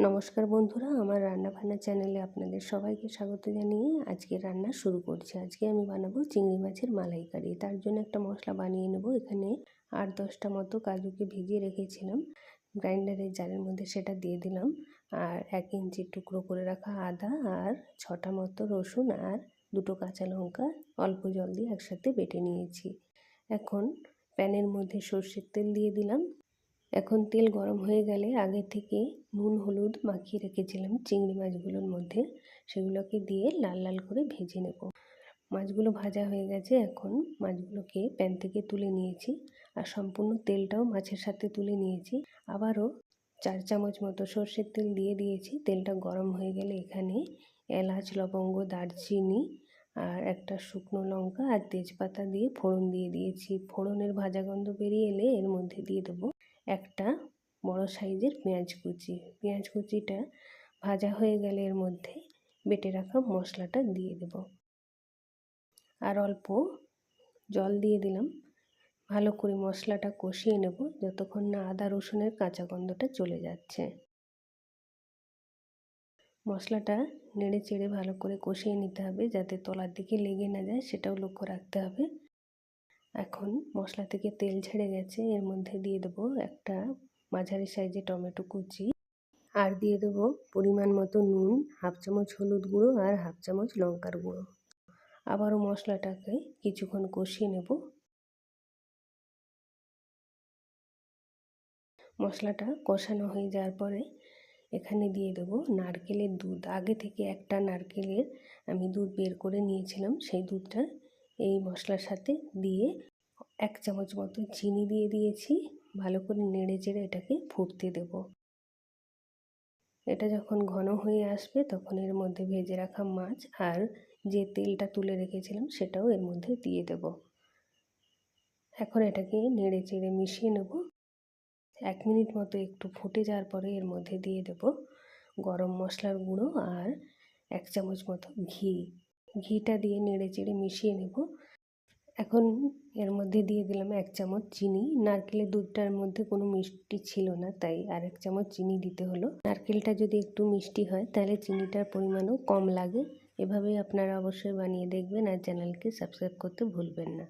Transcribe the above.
নমস্কার বন্ধুরা, আমার রান্নাবান্না চ্যানেলে আপনাদের সবাইকে স্বাগত জানিয়ে আজকে রান্না শুরু করছি। আজকে আমি বানাবো চিংড়ি মাছের মালাইকারি। তার জন্য একটা মশলা বানিয়ে নেব। এখানে 8-10টা মতো কাজুকে ভিজিয়ে রেখেছিলাম, গ্রাইন্ডারের জারের মধ্যে সেটা দিয়ে দিলাম। আর 1 ইঞ্চি টুকরো করে রাখা আদা আর 6টা মতো রসুন আর 2টো কাঁচা লঙ্কা অল্প জল দিয়ে একসাথে বেটে নিয়েছি। এখন প্যানের মধ্যে সর্ষের তেল দিয়ে দিলাম। এখন তেল গরম হয়ে গেলে আগে থেকে নুন হলুদ মাখিয়ে রেখেছিলাম চিংড়ি মাছগুলোর মধ্যে, সেগুলোকে দিয়ে লাল লাল করে ভেজে নেব। মাছগুলো ভাজা হয়ে গেছে। এখন মাছগুলোকে প্যান থেকে তুলে নিয়েছি আর সম্পূর্ণ তেলটাও মাছের সাথে তুলে নিয়েছি। আবারও 4 চামচ মতো সর্ষের তেল দিয়ে দিয়েছি। তেলটা গরম হয়ে গেলে এখানে এলাচ, লবঙ্গ, দারচিনি আর একটা শুকনো লঙ্কা আর তেজপাতা দিয়ে ফোড়ন দিয়ে দিয়েছি। ফোড়নের ভাজা গন্ধ বেরিয়ে এলে এর মধ্যে দিয়ে দেবো একটা বড় সাইজের পেঁয়াজ কুচি। পেঁয়াজ কুচিটা ভাজা হয়ে গেলে এর মধ্যে বেটে রাখা মশলাটা দিয়ে দেব আর অল্প জল দিয়ে দিলাম। ভালো করে মশলাটা কষিয়ে নেব যতক্ষণ না আদা রসুনের কাঁচা গন্ধটা চলে যাচ্ছে। মশলাটা নেড়ে চেড়ে ভালো করে কষিয়ে নিতে হবে যাতে তলার দিকে লেগে না যায়, সেটাও লক্ষ্য রাখতে হবে। এখন মশলা থেকে তেল ছেড়ে গেছে। এর মধ্যে দিয়ে দেবো একটা মাঝারি সাইজের টমেটো কুচি আর দিয়ে দেবো পরিমাণ মতো নুন, 1/2 চামচ হলুদ গুঁড়ো আর 1/2 চামচ লঙ্কার গুঁড়ো। আবারও মশলাটাকে কিছুক্ষণ কষিয়ে নেব। মশলাটা কষানো হয়ে যাওয়ার পরে এখানে দিয়ে দেবো নারকেলের দুধ। আগে থেকে একটা নারকেলের আমি দুধ বের করে নিয়েছিলাম, সেই দুধটা এই মশলার সাথে দিয়ে 1 চামচ মতো চিনি দিয়ে দিয়েছি। ভালো করে নেড়ে চেড়ে এটাকে ফুটতে দেব। এটা যখন ঘন হয়ে আসবে তখন এর মধ্যে ভেজে রাখা মাছ আর যে তেলটা তুলে রেখেছিলাম সেটাও এর মধ্যে দিয়ে দেব। এখন এটাকে নেড়ে চেড়ে মিশিয়ে নেব। 1 মিনিট মতো একটু ফুটে যাওয়ার পরে এর মধ্যে দিয়ে দেব গরম মশলার গুঁড়ো আর 1 চামচ মতো ঘি। ঘিটা দিয়ে নেড়ে চেড়ে মিশিয়ে নেব। এখন এর মধ্যে দিয়ে দিলাম 1 চামচ চিনি। নারকেলের দুধটার মধ্যে কোনো মিষ্টি ছিল না, তাই আর 1 চামচ চিনি দিতে হলো। নারকেলটা যদি একটু মিষ্টি হয় তাহলে চিনিটার পরিমাণও কম লাগে। এভাবেই আপনারা অবশ্যই বানিয়ে দেখবেন আর চ্যানেলকে সাবস্ক্রাইব করতে ভুলবেন না।